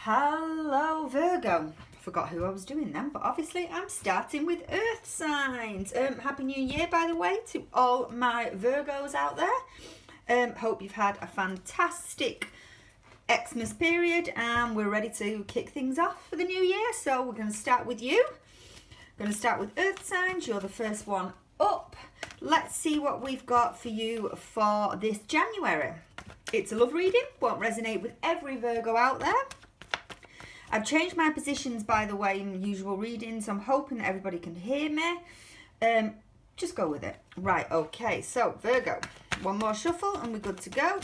Hello Virgo. Forgot who I was doing then, but obviously I'm starting with earth signs. Happy New Year, by the way, to all my Virgos out there. Hope you've had a fantastic Xmas period and we're ready to kick things off for the new year. So we're going to start with you. Going to start with earth signs. You're the first one up. Let's see what we've got for you for this January. It's a love reading, won't resonate with every Virgo out there. I've changed my positions, by the way, in usual readings. I'm hoping that everybody can hear me. Just go with it. Right, okay, so Virgo, one more shuffle and we're good to go.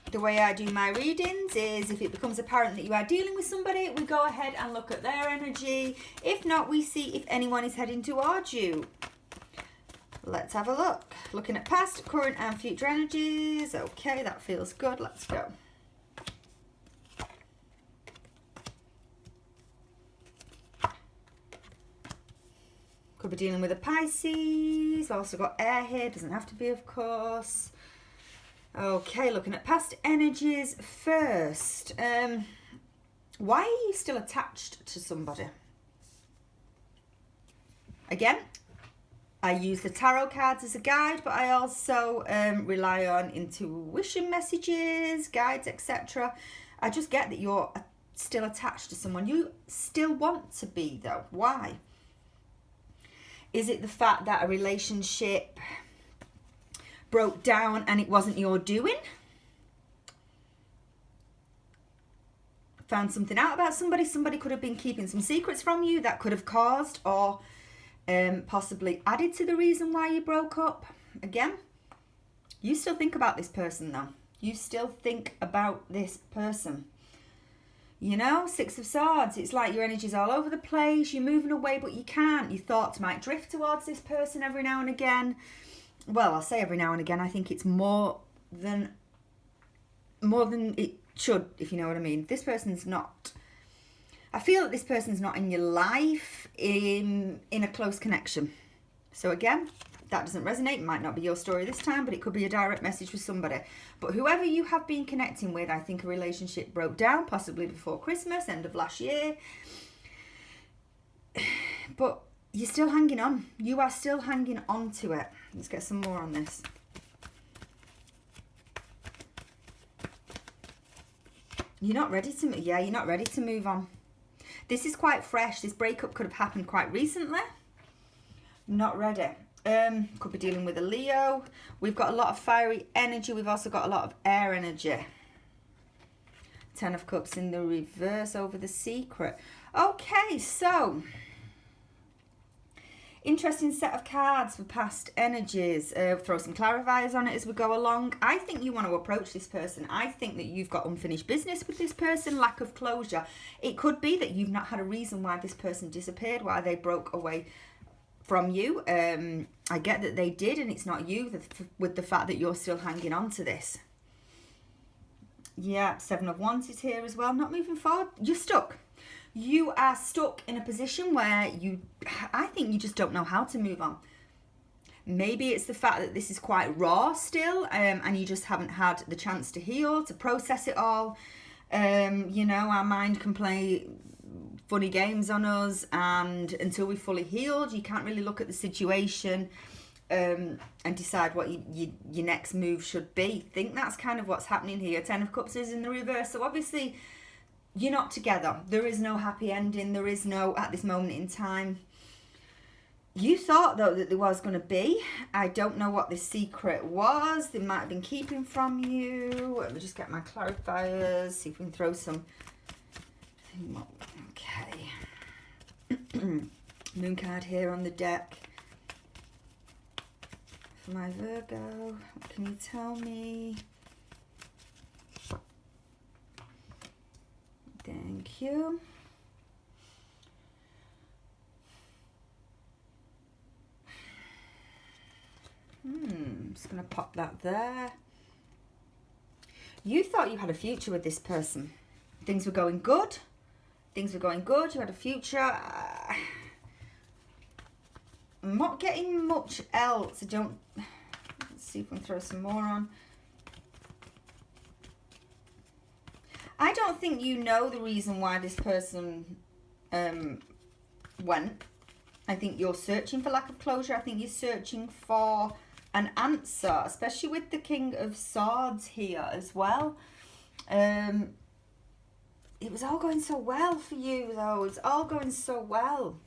The way I do my readings is if it becomes apparent that you are dealing with somebody, we go ahead and look at their energy. If not, we see if anyone is heading towards you. Let's have a look. Looking at past, current and future energies. Okay, that feels good. Let's go. Could be dealing with a Pisces. Also got air here. Doesn't have to be, of course. Okay, looking at past energies first. Why are you still attached to somebody? Again, I use the tarot cards as a guide, but I also rely on intuition messages, guides, etc. I just get that you're still attached to someone. You still want to be, though. Why? Is it the fact that a relationship broke down and it wasn't your doing? Found something out about somebody? Somebody could have been keeping some secrets from you that could have caused or possibly added to the reason why you broke up. Again, you still think about this person though. You still think about this person. You know, Six of Swords, it's like your energy's all over the place, you're moving away but you can't. Your thoughts might drift towards this person every now and again. Well, I'll say every now and again, I think it's more than it should, if you know what I mean. This person's not, I feel that this person's not in your life in a close connection. So again, that doesn't resonate. It might not be your story this time, but it could be a direct message with somebody. But whoever you have been connecting with, I think a relationship broke down, possibly before Christmas, end of last year. But you're still hanging on. You are still hanging on to it. Let's get some more on this. You're not ready to, yeah, you're not ready to move on. This is quite fresh. This breakup could have happened quite recently. Not ready. Could be dealing with a Leo. We've got a lot of fiery energy. We've also got a lot of air energy. Ten of Cups in the reverse over the Secret. Okay, so interesting set of cards for past energies. Throw some clarifiers on it as we go along. I think you want to approach this person. I think that you've got unfinished business with this person, lack of closure. It could be that you've not had a reason why this person disappeared, why they broke away from you. I get that they did and it's not you, with the fact that you're still hanging on to this. Yeah, Seven of Wands is here as well. Not moving forward. You're stuck. You are stuck in a position where I think you just don't know how to move on. Maybe it's the fact that this is quite raw still, and you just haven't had the chance to heal, to process it all. You know, our mind can play funny games on us, and until we're fully healed, you can't really look at the situation and decide what your next move should be. I think that's kind of what's happening here. Ten of Cups is in the reverse, so obviously you're not together. There is no happy ending. There is no, at this moment in time. You thought, though, that there was going to be. I don't know what this secret was. They might have been keeping from you. Let me just get my clarifiers. See if we can throw some. Okay. Moon card here on the deck. For my Virgo, what can you tell me? Thank you. I'm just going to pop that there. You thought you had a future with this person. Things were going good. Things were going good. You had a future. I'm not getting much else. Let's see if we can throw some more on. I don't think you know the reason why this person went. I think you're searching for lack of closure. I think you're searching for an answer, especially with the King of Swords here as well. It was all going so well for you, though. It's all going so well.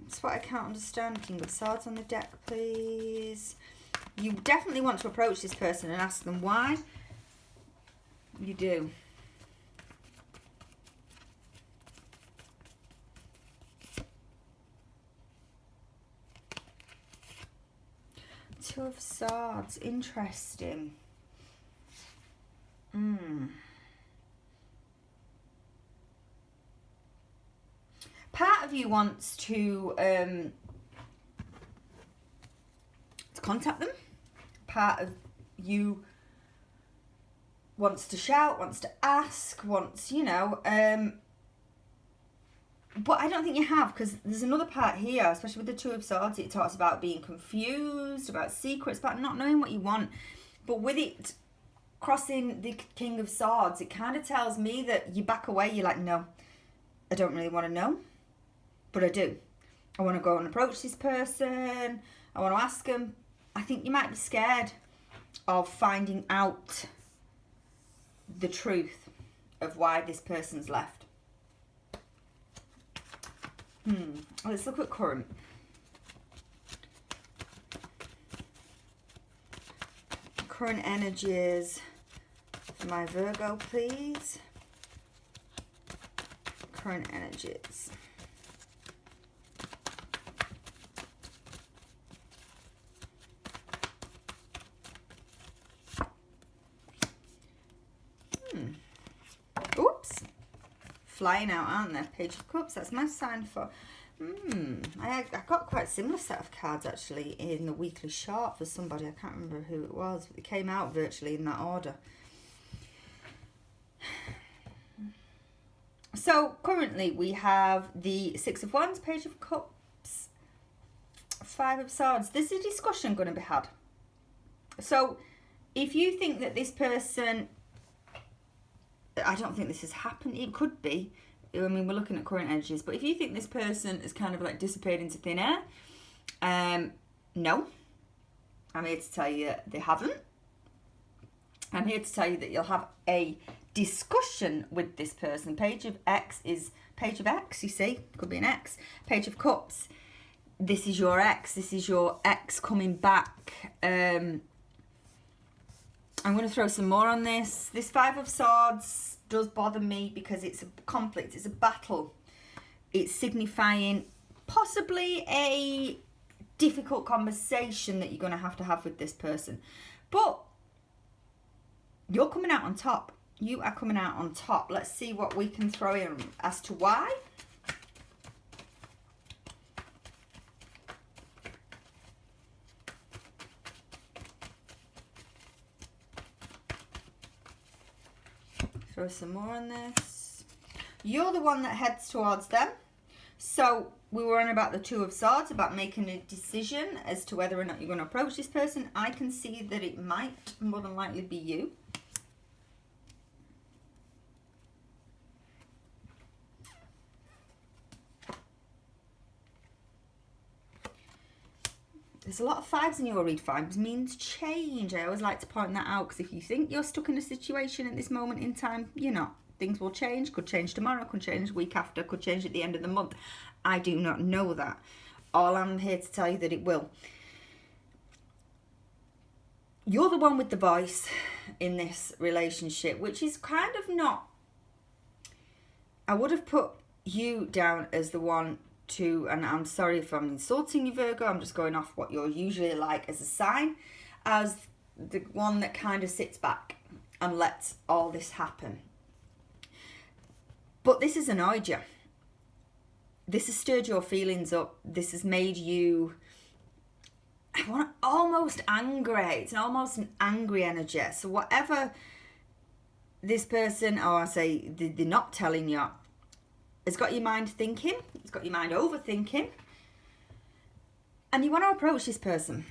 That's what I can't understand. King of Swords on the deck, please. You definitely want to approach this person and ask them why. You do. Two of Swords, interesting. Part of you wants to contact them. Part of you wants to shout, wants to ask, wants, you know, but I don't think you have, because there's another part here, especially with the Two of Swords. It talks about being confused, about secrets, about not knowing what you want. But with it crossing the King of Swords, it kind of tells me that you back away. You're like, no, I don't really want to know, but I do. I want to go and approach this person. I want to ask them. I think you might be scared of finding out the truth of why this person's left. Let's look at current. Current energies for my Virgo, please. Current energies. Oops. Flying out, aren't they? Page of Cups. That's my sign for... I got quite a similar set of cards, actually, in the weekly chart for somebody. I can't remember who it was, but it came out virtually in that order. So, currently, we have the Six of Wands, Page of Cups, Five of Swords. There's a discussion going to be had. So, if you think that this person... I don't think this has happened. It could be. I mean, we're looking at current energies. But if you think this person is kind of like disappeared into thin air, no. I'm here to tell you that they haven't. I'm here to tell you that you'll have a discussion with this person. Page of X is Page of X, you see. Could be an X. Page of Cups. This is your ex. This is your ex coming back. I'm going to throw some more on this. This Five of Swords does bother me because it's a conflict. It's a battle. It's signifying possibly a difficult conversation that you're going to have with this person. But you're coming out on top. You are coming out on top. Let's see what we can throw in as to why. Throw some more on this. You're the one that heads towards them. So we were on about the Two of Swords, about making a decision as to whether or not you're going to approach this person. I can see that it might more than likely be you. There's a lot of fives in your read. Fives means change. I always like to point that out, because if you think you're stuck in a situation at this moment in time, you're not. Things will change. Could change tomorrow, could change the week after, could change at the end of the month. I do not know that. All I'm here to tell you that it will. You're the one with the voice in this relationship, which is kind of not... I would have put you down as the one to, and I'm sorry if I'm insulting you, Virgo, I'm just going off what you're usually like as a sign, as the one that kind of sits back and lets all this happen. But this has annoyed you. This has stirred your feelings up. This has made you almost angry. It's almost an angry energy. So whatever this person, or I say they're not telling you, it's got your mind thinking, it's got your mind overthinking, and you want to approach this person.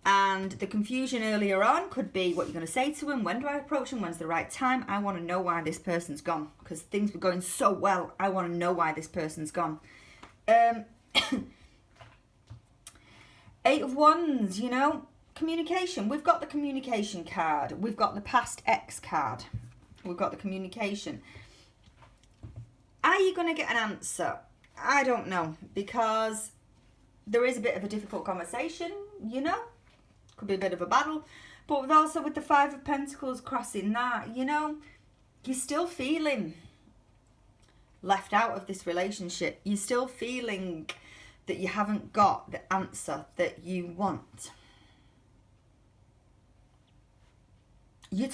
And the confusion earlier on could be what you're going to say to him. When do I approach him? When's the right time? I want to know why this person's gone. Because things were going so well. I want to know why this person's gone. 8 of Wands, you know. Communication. We've got the communication card. We've got the past X card. We've got the communication. Are you going to get an answer? I don't know. Because there is a bit of a difficult conversation, you know. Could be a bit of a battle. But with also with the 5 of Pentacles crossing that, you know, you're still feeling left out of this relationship. You're still feeling that you haven't got the answer that you want. You're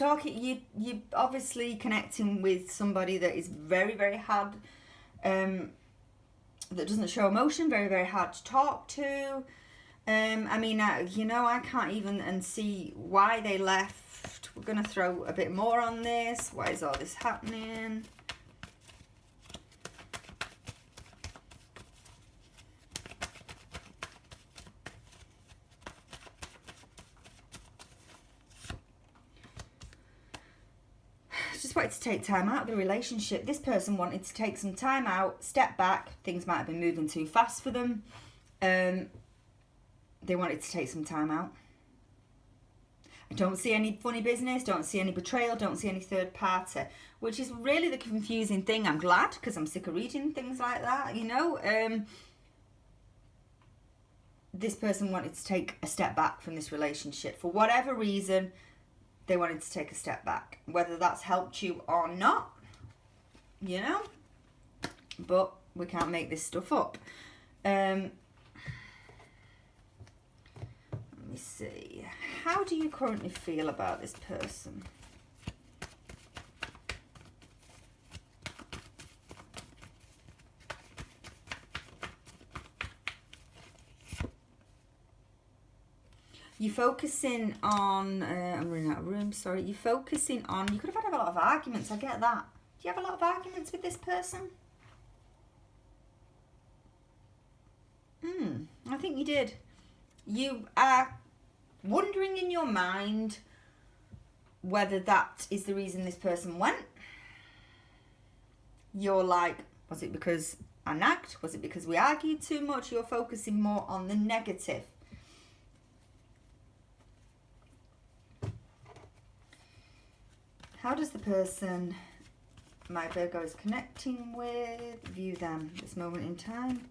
obviously connecting with somebody that is very, very hard, that doesn't show emotion, very, very hard to talk to. I mean, you know, I can't even see why they left. We're going to throw a bit more on this. Why is all this happening? Just wanted to take time out of the relationship. This person wanted to take some time out, step back. Things might have been moving too fast for them. They wanted to take some time out. I don't see any funny business, don't see any betrayal, don't see any third party, which is really the confusing thing. I'm glad, because I'm sick of reading things like that, you know. This person wanted to take a step back from this relationship. For whatever reason, they wanted to take a step back. Whether that's helped you or not, you know. But we can't make this stuff up. Let me see. How do you currently feel about this person? You're focusing on, I'm running out of room, sorry. You're focusing on, you could have had a lot of arguments, I get that. Do you have a lot of arguments with this person? I think you did. You are wondering in your mind whether that is the reason this person went. You're like, was it because I nagged? Was it because we argued too much? You're focusing more on the negative. How does the person my Virgo is connecting with view them at this moment in time?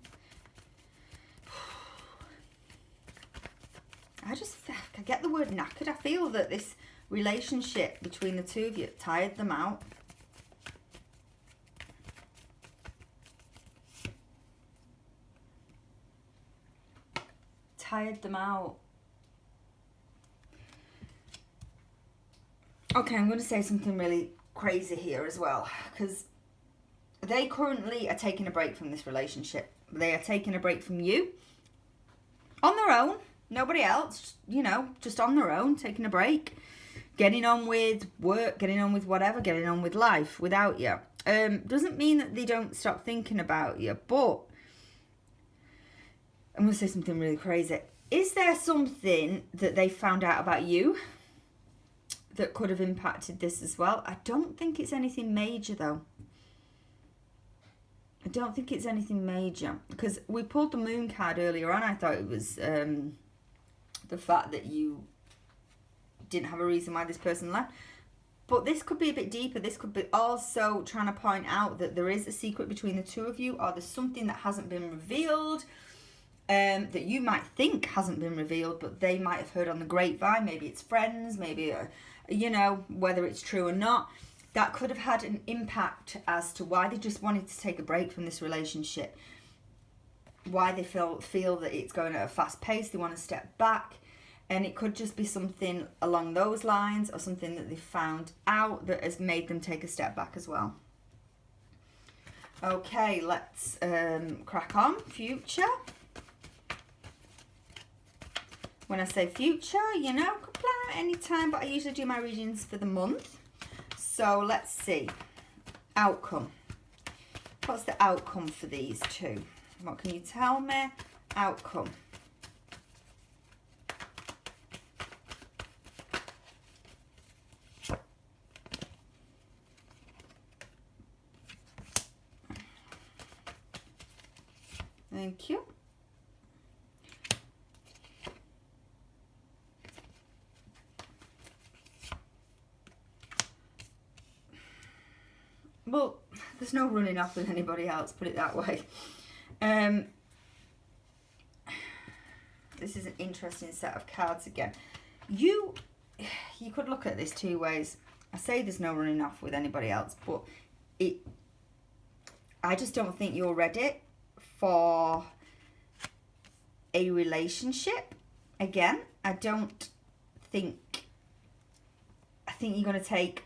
I get the word knackered. I feel that this relationship between the two of you tired them out. Tired them out. Okay, I'm going to say something really crazy here as well, because they currently are taking a break from this relationship. They are taking a break from you on their own. Nobody else, you know, just on their own, taking a break, getting on with work, getting on with whatever, getting on with life without you. Doesn't mean that they don't stop thinking about you, but I'm going to say something really crazy. Is there something that they found out about you that could have impacted this as well? I don't think it's anything major, though. I don't think it's anything major, because we pulled the moon card earlier on. I thought it was the fact that you didn't have a reason why this person left. But this could be a bit deeper. This could be also trying to point out that there is a secret between the two of you, or there's something that hasn't been revealed, that you might think hasn't been revealed, but they might have heard on the grapevine. Maybe it's friends, maybe, you know, whether it's true or not. That could have had an impact as to why they just wanted to take a break from this relationship. Why they feel that it's going at a fast pace. They want to step back. And it could just be something along those lines, or something that they found out that has made them take a step back as well. Okay, let's crack on. Future. When I say future, you know, could plan out any time, but I usually do my readings for the month. So let's see. Outcome. What's the outcome for these two? What can you tell me? Outcome. Thank you. Well, there's no running off with anybody else, put it that way. This is an interesting set of cards again. You could look at this two ways. I say there's no running off with anybody else, but I just don't think you're ready for a relationship. Again, I think you're going to take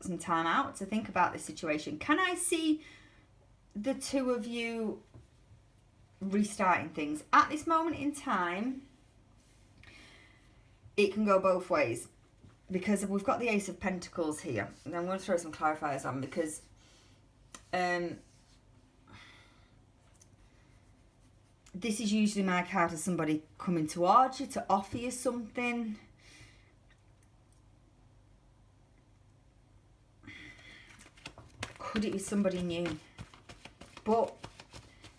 some time out to think about this situation. Can I see the two of you restarting things? At this moment in time, it can go both ways, because we've got the Ace of Pentacles here. And I'm going to throw some clarifiers on, because this is usually my card as somebody coming towards you to offer you something. Could it be somebody new? But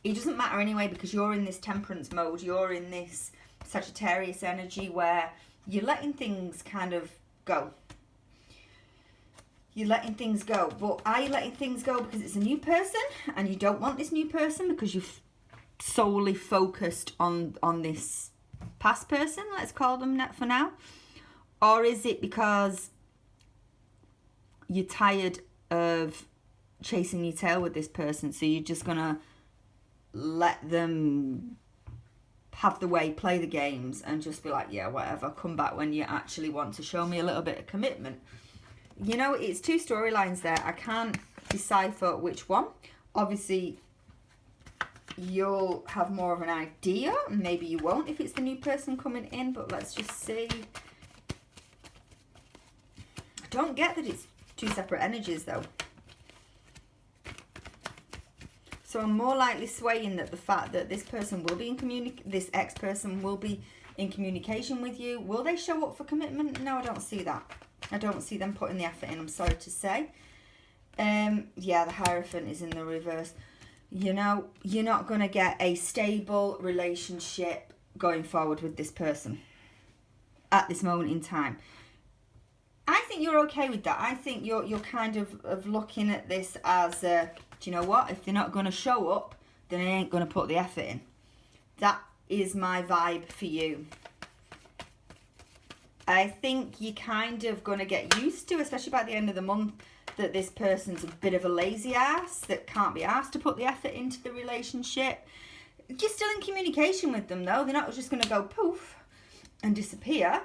it doesn't matter anyway, because you're in this temperance mode. You're in this Sagittarius energy where you're letting things kind of go. You're letting things go. But are you letting things go because it's a new person and you don't want this new person because you've solely focused on this past person, let's call them that for now? Or is it because you're tired of chasing your tail with this person, so you're just gonna let them have the way, play the games, and just be like, yeah, whatever, come back when you actually want to show me a little bit of commitment? You know, it's two storylines there. I can't decipher which one. Obviously, you'll have more of an idea. Maybe you won't if it's the new person coming in, but let's just see. I don't get that it's two separate energies, though. So I'm more likely swaying that the fact that this person will be in this ex-person will be in communication with you. Will they show up for commitment? No, I don't see that. I don't see them putting the effort in, I'm sorry to say. Yeah, the Hierophant is in the reverse. You know, you're not going to get a stable relationship going forward with this person at this moment in time. I think you're okay with that. I think you're kind of looking at this as, do you know what? If they're not going to show up, then they ain't going to put the effort in. That is my vibe for you. I think you're kind of going to get used to, especially by the end of the month, that this person's a bit of a lazy ass that can't be asked to put the effort into the relationship. You're still in communication with them, though. They're not just going to go poof and disappear.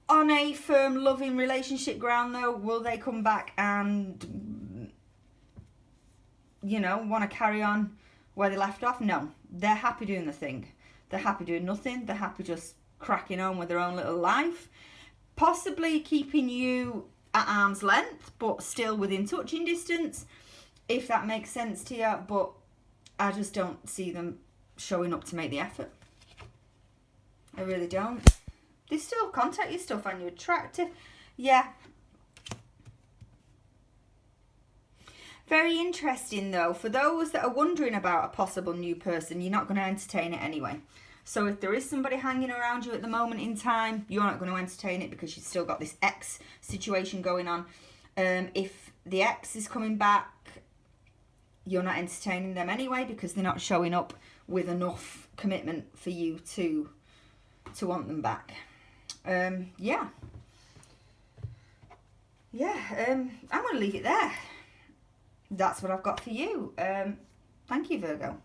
On a firm, loving relationship ground, though, will they come back and, you know, want to carry on where they left off? No. They're happy doing the thing. They're happy doing nothing. They're happy just cracking on with their own little life. Possibly keeping you at arm's length, but still within touching distance, if that makes sense to you. But I just don't see them showing up to make the effort. I really don't. They still contact you, still find you attractive. Yeah. Very interesting, though. For those that are wondering about a possible new person, you're not going to entertain it anyway. So if there is somebody hanging around you at the moment in time, you're not going to entertain it because you've still got this ex situation going on. If the ex is coming back, you're not entertaining them anyway because they're not showing up with enough commitment for you to want them back. Yeah. I'm going to leave it there. That's what I've got for you. Thank you, Virgo.